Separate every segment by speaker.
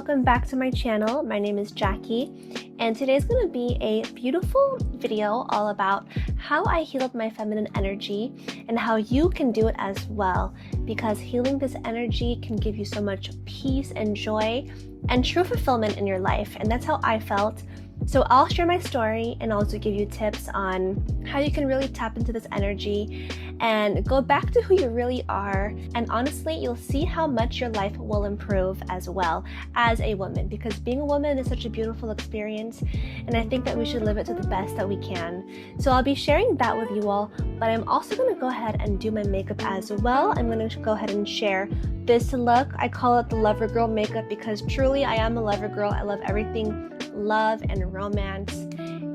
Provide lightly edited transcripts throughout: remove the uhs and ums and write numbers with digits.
Speaker 1: welcome back to my channel. My name is Jackie, and today's going to be a beautiful video all about how I healed my feminine energy and how you can do it as well, because healing this energy can give you so much peace and joy and true fulfillment in your life, and that's how I felt. So I'll share my story and also give you tips on how you can really tap into this energy and go back to who you really are. And honestly, you'll see how much your life will improve as well as a woman, because being a woman is such a beautiful experience, and I think that we should live it to the best that we can. So I'll be sharing that with you all, but I'm also going to go ahead and do my makeup as well. I'm going to go ahead and share this look. I call it the lover girl makeup because truly I am a lover girl. I love everything love and romance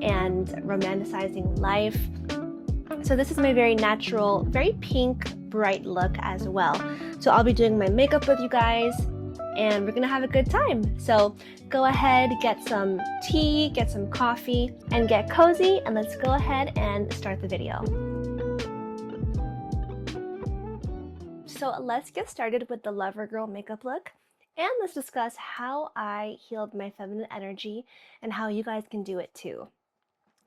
Speaker 1: and romanticizing life. So this is my very natural, very pink, bright look as well. So I'll be doing my makeup with you guys and we're gonna have a good time. So go ahead, get some tea, get some coffee, and get cozy, and let's go ahead and start the video. So let's get started with the lover girl makeup look. And let's discuss how I healed my feminine energy and how you guys can do it too.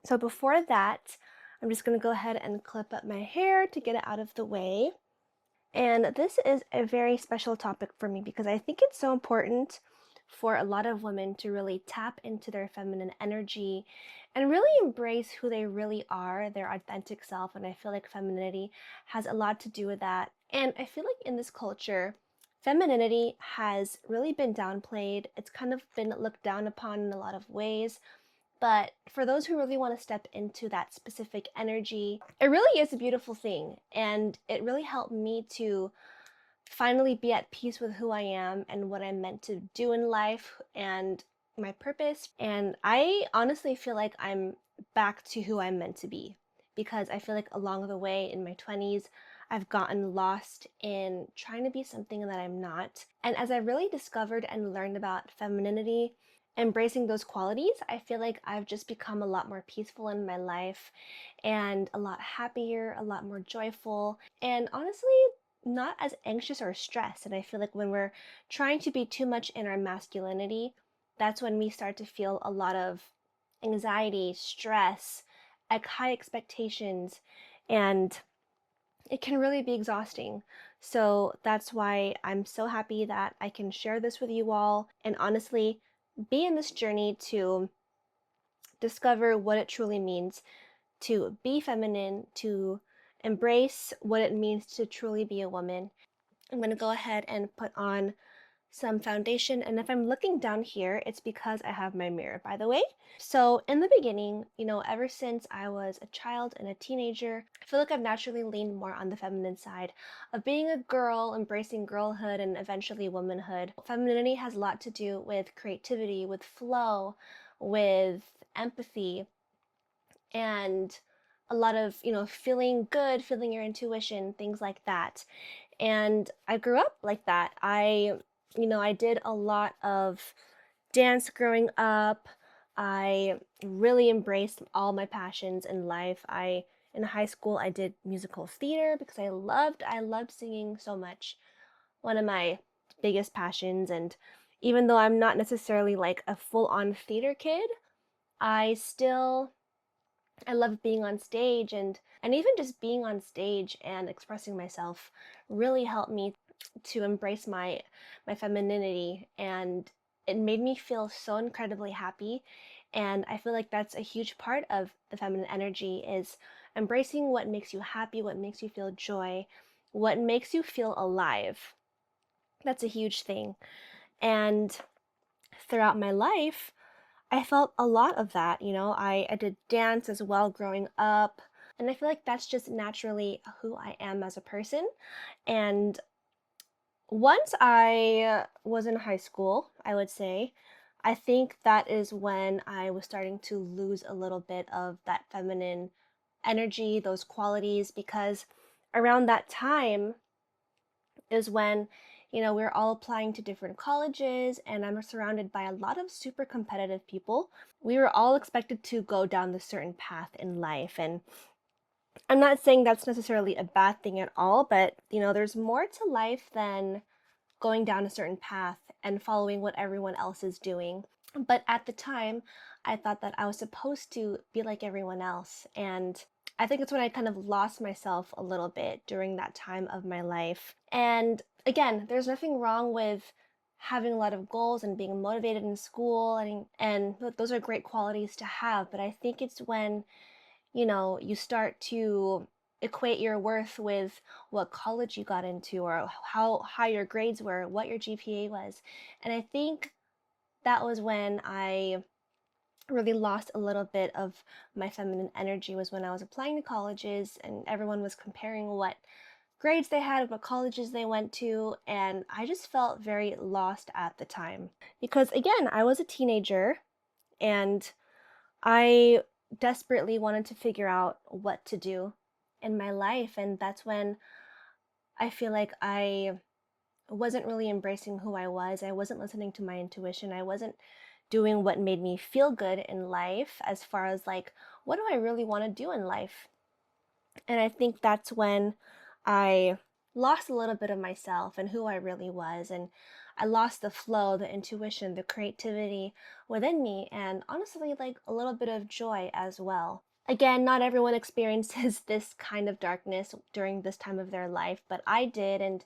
Speaker 1: So before that, I'm just going to go ahead and clip up my hair to get it out of the way. And this is a very special topic for me because I think it's so important for a lot of women to really tap into their feminine energy and really embrace who they really are, their authentic self. And I feel like femininity has a lot to do with that. And I feel like in this culture, femininity has really been downplayed. It's kind of been looked down upon in a lot of ways. But for those who really want to step into that specific energy, it really is a beautiful thing. And it really helped me to finally be at peace with who I am and what I'm meant to do in life and my purpose. And I honestly feel like I'm back to who I'm meant to be, because I feel like along the way in my 20s, I've gotten lost in trying to be something that I'm not. And as I really discovered and learned about femininity, embracing those qualities, I feel like I've just become a lot more peaceful in my life and a lot happier, a lot more joyful, and honestly, not as anxious or stressed. And I feel like when we're trying to be too much in our masculinity, that's when we start to feel a lot of anxiety, stress, like high expectations, and it can really be exhausting. So that's why I'm so happy that I can share this with you all and honestly be in this journey to discover what it truly means to be feminine, to embrace what it means to truly be a woman. I'm going to go ahead and put on some foundation, and if I'm looking down here, it's because I have my mirror, by the way. So in the beginning, ever since I was a child and a teenager, I feel like I've naturally leaned more on the feminine side of being a girl, embracing girlhood and eventually womanhood. Femininity has a lot to do with creativity, with flow, with empathy, and a lot of, feeling good, feeling your intuition, things like that. And I grew up like that. I did a lot of dance growing up. I really embraced all my passions in life. In high school, I did musical theater because I loved singing so much. One of my biggest passions. And even though I'm not necessarily like a full-on theater kid, I love being on stage, and even just being on stage and expressing myself really helped me to embrace my femininity, and it made me feel so incredibly happy. And I feel like that's a huge part of the feminine energy, is embracing what makes you happy, what makes you feel joy, what makes you feel alive. That's a huge thing. And throughout my life, I felt a lot of that. I did dance as well growing up, and I feel like that's just naturally who I am as a person. And once I was in high school, I would say, I think that is when I was starting to lose a little bit of that feminine energy, those qualities, because around that time is when, we're all applying to different colleges, and I'm surrounded by a lot of super competitive people. We were all expected to go down this certain path in life, and I'm not saying that's necessarily a bad thing at all, but there's more to life than going down a certain path. and following what everyone else is doing. But at the time, I thought that I was supposed to be like everyone else. And I think it's when I kind of lost myself a little bit during that time of my life. And again, there's nothing wrong with having a lot of goals and being motivated in school, and those are great qualities to have. But I think it's when, you start to equate your worth with what college you got into, or how high your grades were, what your GPA was. And I think that was when I really lost a little bit of my feminine energy, was when I was applying to colleges and everyone was comparing what grades they had, what colleges they went to, and I just felt very lost at the time. Because again, I was a teenager and I desperately wanted to figure out what to do in my life, and that's when I feel like I wasn't really embracing who I was. I wasn't listening to my intuition. I wasn't doing what made me feel good in life, as far as like, what do I really want to do in life? And I think that's when I lost a little bit of myself and who I really was. And I lost the flow, the intuition, the creativity within me, and honestly, like a little bit of joy as well. Again, not everyone experiences this kind of darkness during this time of their life, but I did. And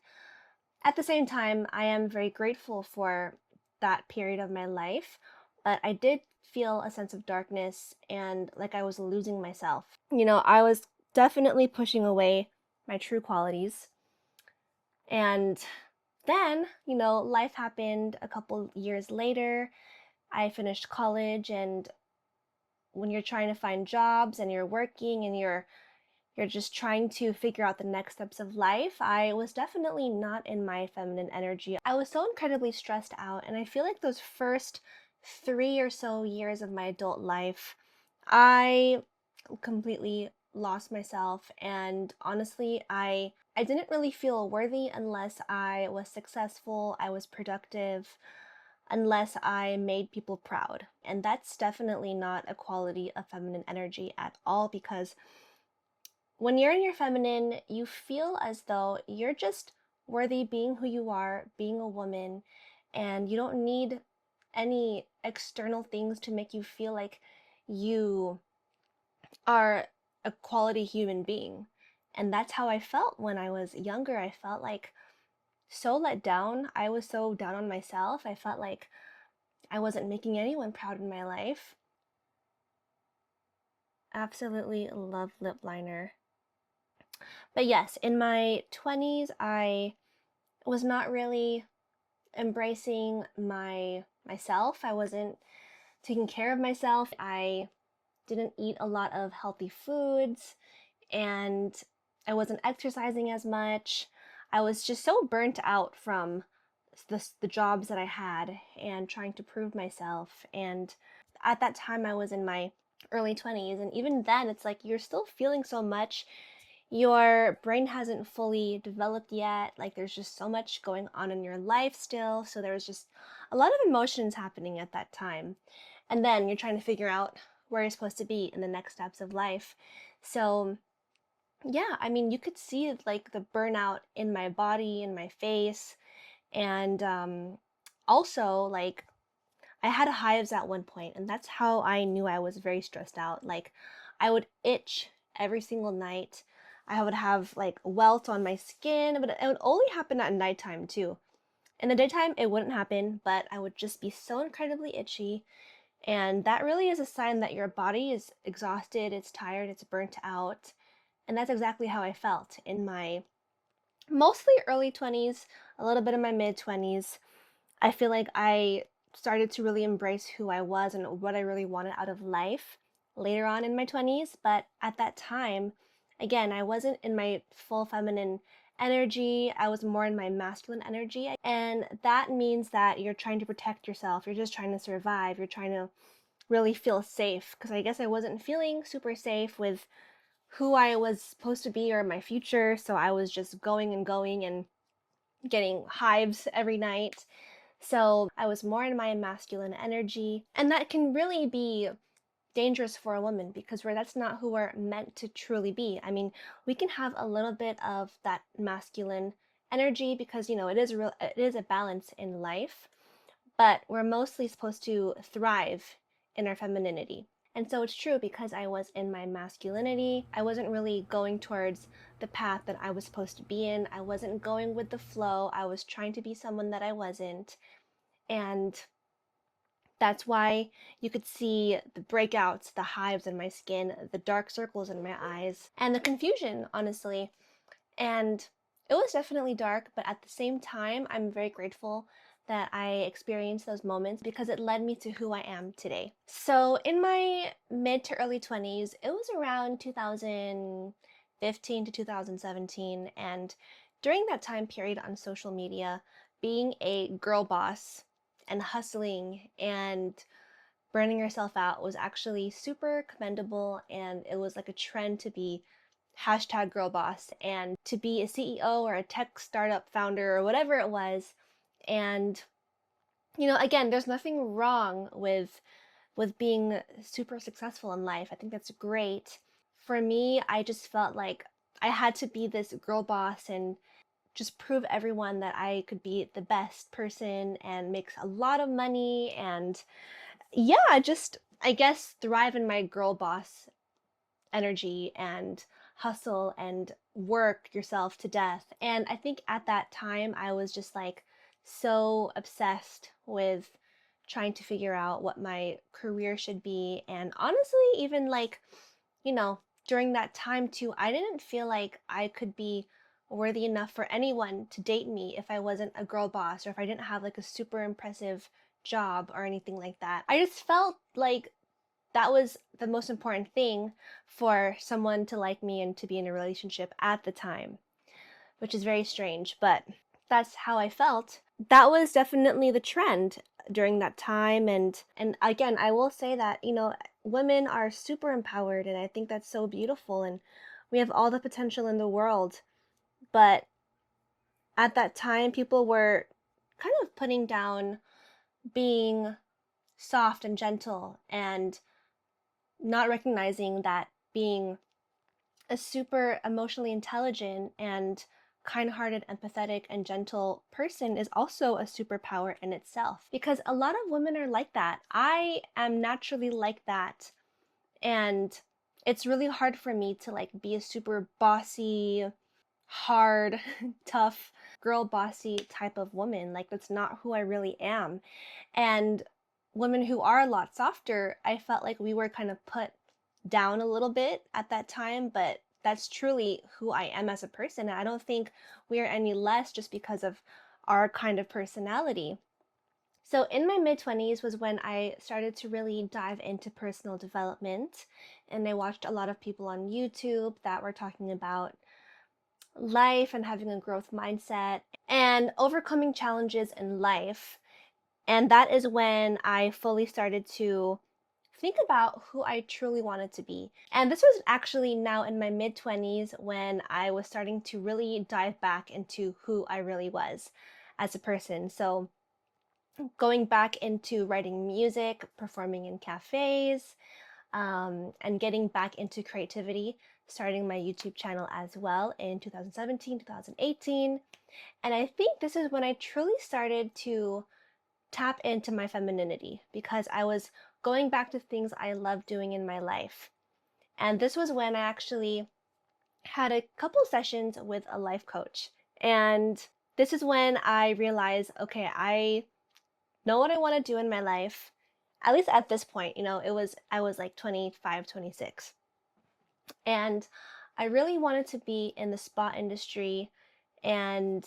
Speaker 1: at the same time, I am very grateful for that period of my life, but I did feel a sense of darkness and like I was losing myself. I was definitely pushing away my true qualities. And then, life happened a couple years later. I finished college, and when you're trying to find jobs and you're working and you're just trying to figure out the next steps of life, I was definitely not in my feminine energy. I was so incredibly stressed out, and I feel like those first 3 or so years of my adult life, I completely lost myself, and honestly, I didn't really feel worthy unless I was successful, I was productive, unless I made people proud. And that's definitely not a quality of feminine energy at all, because when you're in your feminine, you feel as though you're just worthy being who you are, being a woman, and you don't need any external things to make you feel like you are a quality human being. And that's how I felt when I was younger. I felt like so let down. I was so down on myself. I felt like I wasn't making anyone proud in my life. Absolutely love lip liner. But yes, in my 20s, I was not really embracing myself. I wasn't taking care of myself. I didn't eat a lot of healthy foods, and I wasn't exercising as much. I was just so burnt out from the jobs that I had and trying to prove myself. And at that time, I was in my early 20s, and even then, it's like you're still feeling so much. Your brain hasn't fully developed yet. Like, there's just so much going on in your life still. So there was just a lot of emotions happening at that time. And then you're trying to figure out where you're supposed to be in the next steps of life. So yeah, I mean, you could see like the burnout in my body, in my face, and also like I had hives at one point, and that's how I knew I was very stressed out. Like, I would itch every single night. I would have like welts on my skin, but it would only happen at nighttime too. In the daytime, it wouldn't happen, but I would just be so incredibly itchy. And that really is a sign that your body is exhausted, it's tired, it's burnt out. And that's exactly how I felt in my mostly early 20s, a little bit of my mid 20s. I feel like I started to really embrace who I was and what I really wanted out of life later on in my 20s. But at that time, again, I wasn't in my full feminine energy. I was more in my masculine energy. And that means that you're trying to protect yourself. You're just trying to survive. You're trying to really feel safe. Because I guess I wasn't feeling super safe with who I was supposed to be or my future. So I was just going and going and getting hives every night. So I was more in my masculine energy, and that can really be dangerous for a woman because that's not who we're meant to truly be. I mean, we can have a little bit of that masculine energy because it is a balance in life, but we're mostly supposed to thrive in our femininity. And so it's true, because I was in my masculinity, I wasn't really going towards the path that I was supposed to be in. I wasn't going with the flow. I was trying to be someone that I wasn't. And that's why you could see the breakouts, the hives in my skin, the dark circles in my eyes, and the confusion, honestly. And it was definitely dark, but at the same time, I'm very grateful that I experienced those moments, because it led me to who I am today. So in my mid to early 20s, it was around 2015 to 2017. And during that time period on social media, being a girl boss and hustling and burning yourself out was actually super commendable, and it was like a trend to be hashtag girl boss and to be a CEO or a tech startup founder or whatever it was. And again, there's nothing wrong with being super successful in life. I think that's great. For me, I just felt like I had to be this girl boss and just prove everyone that I could be the best person and make a lot of money, and yeah, just I guess thrive in my girl boss energy and hustle and work yourself to death. And I think at that time I was just like so obsessed with trying to figure out what my career should be. And honestly, even like, during that time too, I didn't feel like I could be worthy enough for anyone to date me if I wasn't a girl boss, or if I didn't have like a super impressive job or anything like that. I just felt like that was the most important thing for someone to like me and to be in a relationship at the time, which is very strange, but that's how I felt. That was definitely the trend during that time. And again, I will say that, women are super empowered, and I think that's so beautiful, and we have all the potential in the world. But at that time, people were kind of putting down being soft and gentle, and not recognizing that being a super emotionally intelligent and kind-hearted, empathetic, and gentle person is also a superpower in itself. Because a lot of women are like that. I am naturally like that. And it's really hard for me to like be a super bossy, hard, tough, girl bossy type of woman. Like, that's not who I really am. And women who are a lot softer, I felt like we were kind of put down a little bit at that time, but that's truly who I am as a person. And I don't think we are any less just because of our kind of personality. So in my mid-20s was when I started to really dive into personal development, and I watched a lot of people on YouTube that were talking about life and having a growth mindset and overcoming challenges in life. And that is when I fully started to think about who I truly wanted to be. And this was actually now in my mid-20s when I was starting to really dive back into who I really was as a person. So going back into writing music, performing in cafes, and getting back into creativity, starting my YouTube channel as well in 2017, 2018. And I think this is when I truly started to tap into my femininity, because I was going back to things I love doing in my life. And this was when I actually had a couple sessions with a life coach. And this is when I realized, okay, I know what I want to do in my life. At least at this point, I was like 25, 26. And I really wanted to be in the spa industry. And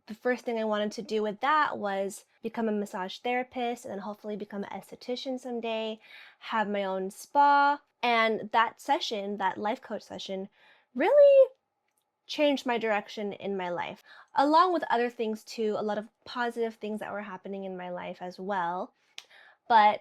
Speaker 1: the first thing I wanted to do with that was become a massage therapist, and then hopefully become an esthetician someday, have my own spa. And that session, that life coach session, really changed my direction in my life, along with other things too, a lot of positive things that were happening in my life as well. But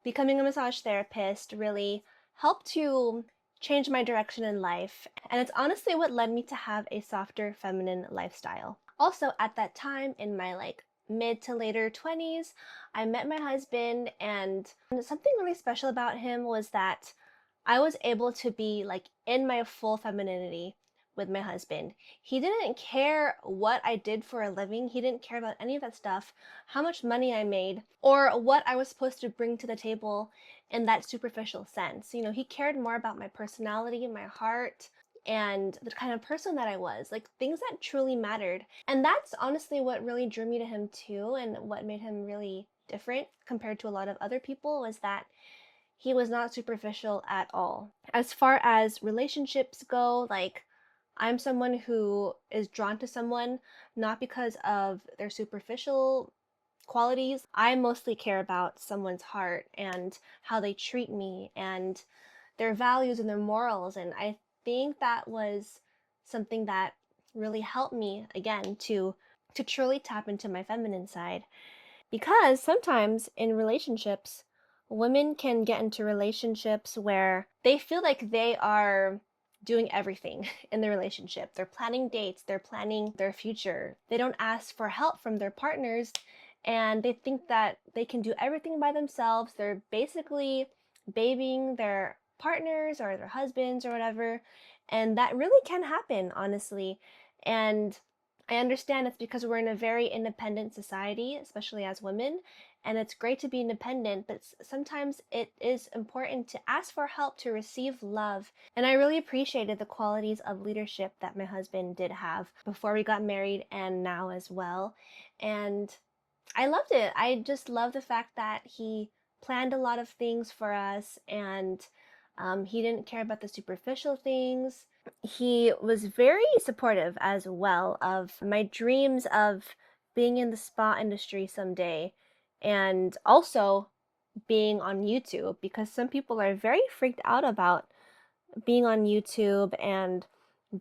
Speaker 1: becoming a massage therapist really helped to change my direction in life. And it's honestly what led me to have a softer feminine lifestyle. Also, at that time in my like mid to later 20s, I met my husband, and something really special about him was that I was able to be like in my full femininity with my husband. He didn't care what I did for a living. He didn't care about any of that stuff, how much money I made, or what I was supposed to bring to the table in that superficial sense. You know, he cared more about my personality, my heart, and the kind of person that I was, like things that truly mattered. And that's honestly what really drew me to him too, and what made him really different compared to a lot of other people, was that he was not superficial at all. As far as relationships go, like I'm someone who is drawn to someone not because of their superficial qualities. I mostly care about someone's heart and how they treat me and their values and their morals. And I think that was something that really helped me again to truly tap into my feminine side. Because sometimes in relationships, women can get into relationships where they feel like they are doing everything in the relationship. They're planning dates, they're planning their future. They don't ask for help from their partners, and they think that they can do everything by themselves. They're basically babying their partners or their husbands or whatever. And that really can happen, honestly. And I understand it's because we're in a very independent society, especially as women, and it's great to be independent, but sometimes it is important to ask for help to receive love. And I really appreciated the qualities of leadership that my husband did have before we got married and now as well. And I loved it. I just love the fact that he planned a lot of things for us, and he didn't care about the superficial things. He was very supportive as well of my dreams of being in the spa industry someday, and also being on YouTube, because some people are very freaked out about being on YouTube and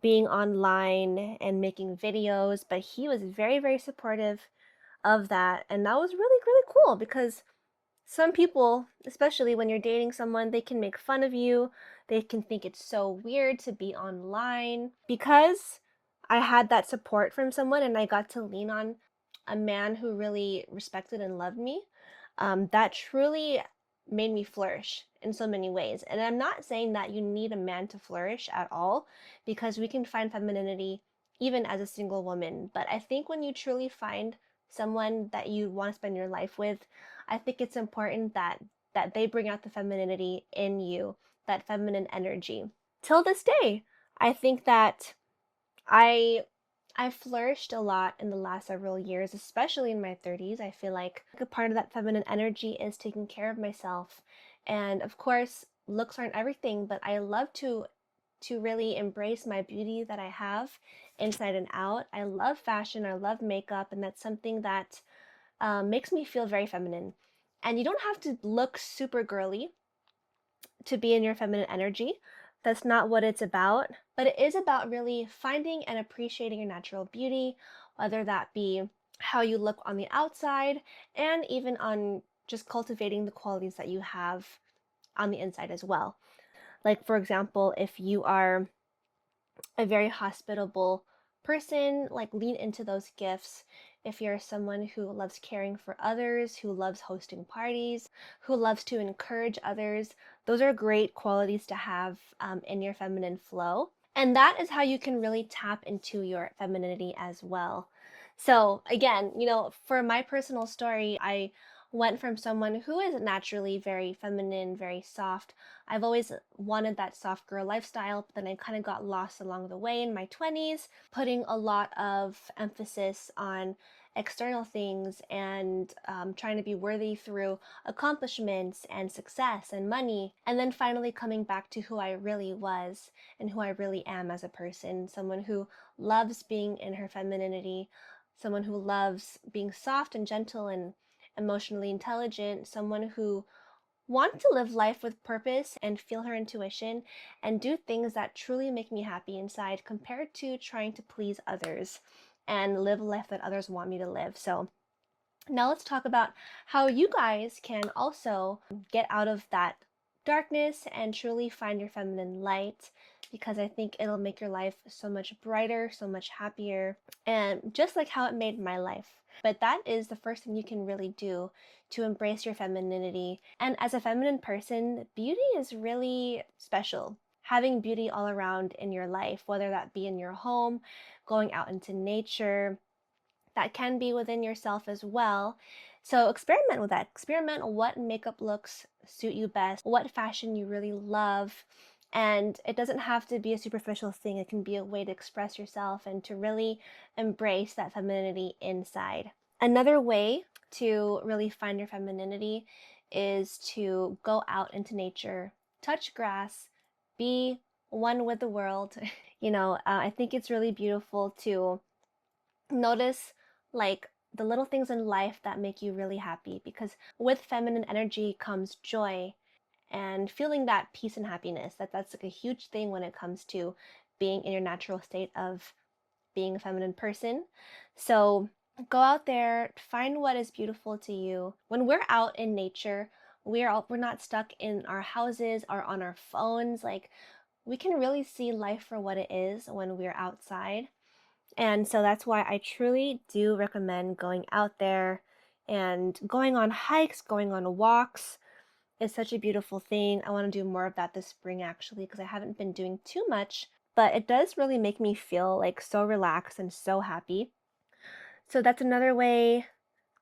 Speaker 1: being online and making videos, but he was very, very supportive of that. And that was really, really cool, because some people, especially when you're dating someone, they can make fun of you. They can think it's so weird to be online. Because I had that support from someone and I got to lean on a man who really respected and loved me, that truly made me flourish in so many ways. And I'm not saying that you need a man to flourish at all, because we can find femininity even as a single woman. But I think when you truly find someone that you want to spend your life with, I think it's important that they bring out the femininity in you, that feminine energy. Till this day, I think that I I flourished a lot in the last several years, especially in my 30s. I feel like a part of that feminine energy is taking care of myself. And of course, looks aren't everything, but I love to really embrace my beauty that I have inside and out. I love fashion, I love makeup, and that's something that makes me feel very feminine. And you don't have to look super girly to be in your feminine energy. That's not what it's about, but it is about really finding and appreciating your natural beauty, whether that be how you look on the outside and even on just cultivating the qualities that you have on the inside as well. Like, for example, if you are a very hospitable person, like lean into those gifts. If you're someone who loves caring for others, who loves hosting parties, who loves to encourage others, those are great qualities to have in your feminine flow. And that is how you can really tap into your femininity as well. So, again, for my personal story, I went from someone who is naturally very feminine, very soft. I've always wanted that soft girl lifestyle, but then I kind of got lost along the way in my 20s, putting a lot of emphasis on external things and trying to be worthy through accomplishments and success and money, and then finally coming back to who I really was and who I really am as a person, someone who loves being in her femininity, someone who loves being soft and gentle and emotionally intelligent, someone who wants to live life with purpose and feel her intuition and do things that truly make me happy inside, compared to trying to please others and live a life that others want me to live. So now let's talk about how you guys can also get out of that darkness and truly find your feminine light, because I think it'll make your life so much brighter, so much happier, and just like how it made my life. But that is the first thing you can really do to embrace your femininity. And as a feminine person, beauty is really special. having beauty all around in your life, whether that be in your home, going out into nature, that can be within yourself as well. So experiment with that. Experiment what makeup looks suit you best, what fashion you really love. And it doesn't have to be a superficial thing. It can be a way to express yourself and to really embrace that femininity inside. Another way to really find your femininity is to go out into nature, touch grass, be one with the world. I think it's really beautiful to notice like the little things in life that make you really happy, because with feminine energy comes joy and feeling that peace and happiness. That's like a huge thing when it comes to being in your natural state of being a feminine person. So go out there, find what is beautiful to you. When we're out in nature, we're not stuck in our houses or on our phones. Like, we can really see life for what it is when we're outside. And so that's why I truly do recommend going out there and going on hikes, going on walks. Is such a beautiful thing. I want to do more of that this spring, actually, because I haven't been doing too much, but it does really make me feel like so relaxed and so happy. So that's another way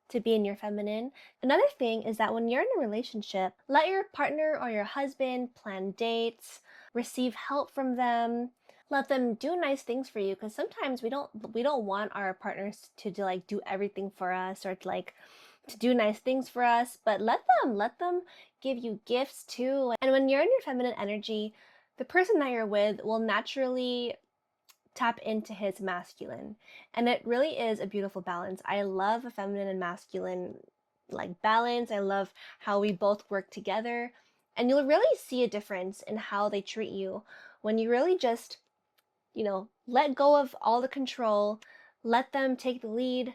Speaker 1: to be in your feminine. Another thing is that when you're in a relationship, let your partner or your husband plan dates, receive help from them, let them do nice things for you, because sometimes we don't want our partners to do everything for us, or to do nice things for us, but let them give you gifts too. And when you're in your feminine energy, the person that you're with will naturally tap into his masculine. And it really is a beautiful balance. I love a feminine and masculine balance. I love how we both work together. And you'll really see a difference in how they treat you when you really just, let go of all the control, let them take the lead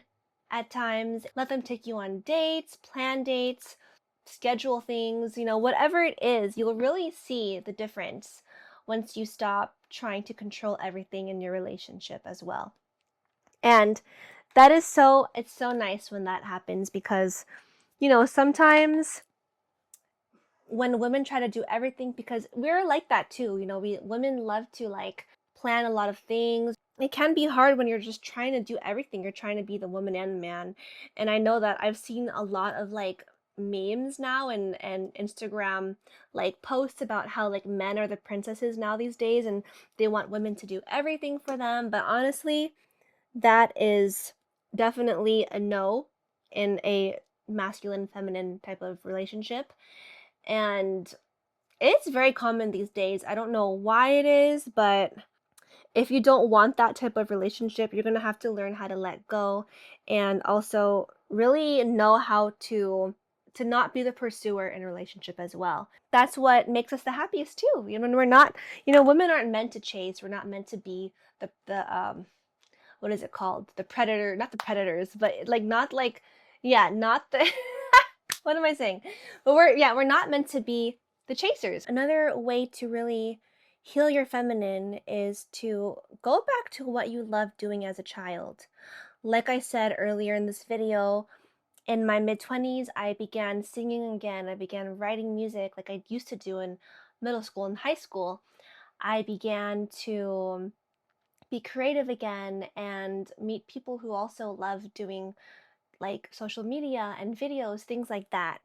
Speaker 1: at times, let them take you on dates, plan dates, schedule things, whatever it is, you'll really see the difference once you stop trying to control everything in your relationship as well. And it's so nice when that happens, because, sometimes when women try to do everything, because we're like that too, women love to plan a lot of things. It can be hard when you're just trying to do everything. You're trying to be the woman and the man. And I know that I've seen a lot of memes now and Instagram posts about how men are the princesses now these days, and they want women to do everything for them. But honestly, that is definitely a no in a masculine feminine type of relationship. And it's very common these days. I don't know why it is, but if you don't want that type of relationship, you're going to have to learn how to let go, and also really know how to not be the pursuer in a relationship as well. That's what makes us the happiest too. We're not, women aren't meant to chase. We're not meant to be the what is it called? The predator, not the predators, but not the what am I saying? But we're not meant to be the chasers. Another way to really heal your feminine is to go back to what you loved doing as a child. Like I said earlier in this video, in my mid-20s, I began singing again. I began writing music like I used to do in middle school and high school. I began to be creative again and meet people who also love doing social media and videos, things like that.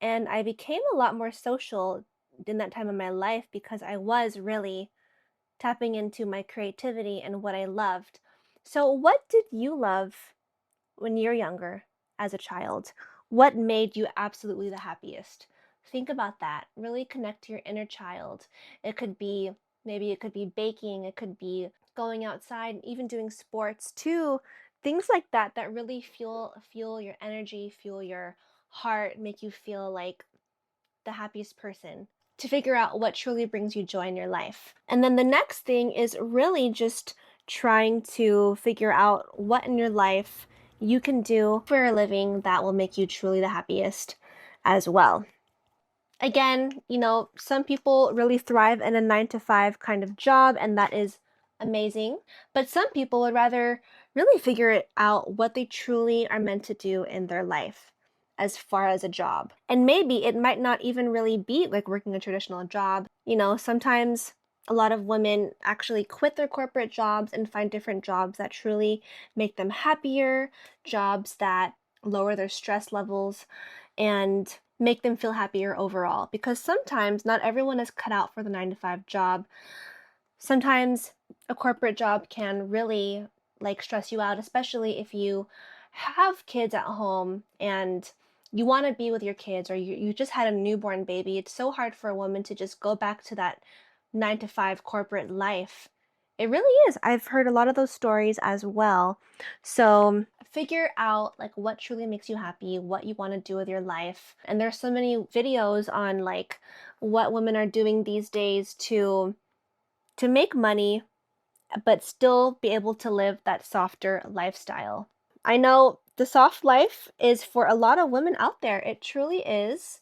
Speaker 1: And I became a lot more social in that time of my life, because I was really tapping into my creativity and what I loved. So what did you love when you're younger as a child? What made you absolutely the happiest? Think about that. Really connect to your inner child. Maybe it could be baking, it could be going outside, even doing sports too. Things like that that really fuel your energy, fuel your heart, make you feel like the happiest person, to figure out what truly brings you joy in your life. And then the next thing is really just trying to figure out what in your life you can do for a living that will make you truly the happiest as well. Again, some people really thrive in a 9-to-5 kind of job, and that is amazing. But some people would rather really figure it out what they truly are meant to do in their life as far as a job. And maybe it might not even really be like working a traditional job. Sometimes a lot of women actually quit their corporate jobs and find different jobs that truly make them happier, jobs that lower their stress levels and make them feel happier overall. Because sometimes not everyone is cut out for the 9 to 5 job. Sometimes a corporate job can really like stress you out, especially if you have kids at home and you want to be with your kids, or you just had a newborn baby. It's so hard for a woman to just go back to that 9 to 5 corporate life. It really is. I've heard a lot of those stories as well. So figure out like what truly makes you happy, what you want to do with your life. And there's so many videos on like what women are doing these days to make money but still be able to live that softer lifestyle. I know the soft life is for a lot of women out there. It truly is.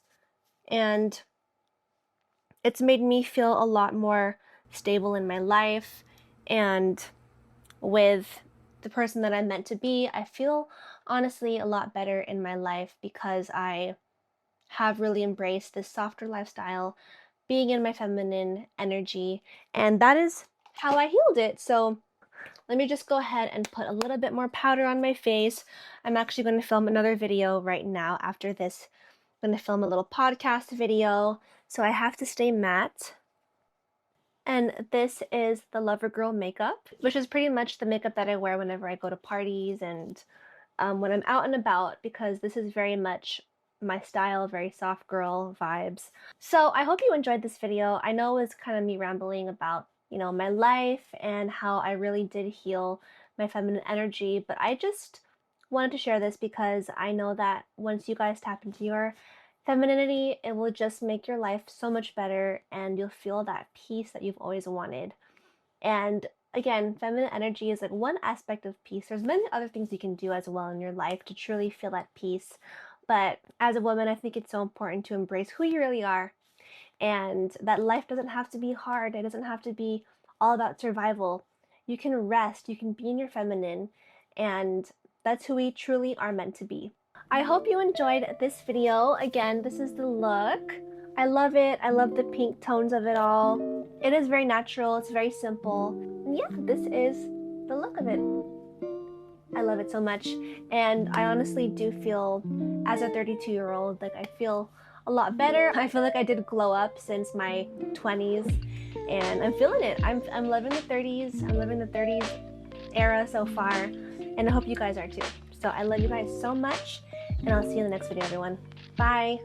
Speaker 1: And it's made me feel a lot more stable in my life. And with the person that I'm meant to be, I feel honestly a lot better in my life because I have really embraced this softer lifestyle, being in my feminine energy. And that is how I healed it. So let me just go ahead and put a little bit more powder on my face. I'm actually going to film another video right now after this. I'm going to film a little podcast video, so I have to stay matte. And this is the Lover Girl makeup, which is pretty much the makeup that I wear whenever I go to parties and when I'm out and about, because this is very much my style, very soft girl vibes. So I hope you enjoyed this video. I know it was kind of me rambling about, you know, my life and how I really did heal my feminine energy, but I just wanted to share this because I know that once you guys tap into your femininity, it will just make your life so much better and you'll feel that peace that you've always wanted. And again, feminine energy is like one aspect of peace. There's many other things you can do as well in your life to truly feel that peace. But as a woman, I think it's so important to embrace who you really are, and that life doesn't have to be hard. It doesn't have to be all about survival. You can rest, you can be in your feminine, and that's who we truly are meant to be. I hope you enjoyed this video. Again, this is the look. I love it. I love the pink tones of it all. It is very natural. It's very simple. And yeah, this is the look of it. I love it so much. And I honestly do feel, as a 32-year-old, like I feel a lot better. I feel like I did glow up since my 20s and I'm feeling it. I'm loving the 30s. I'm living the 30s era so far, and I hope you guys are too. So I love you guys so much, and I'll see you in the next video, everyone. Bye.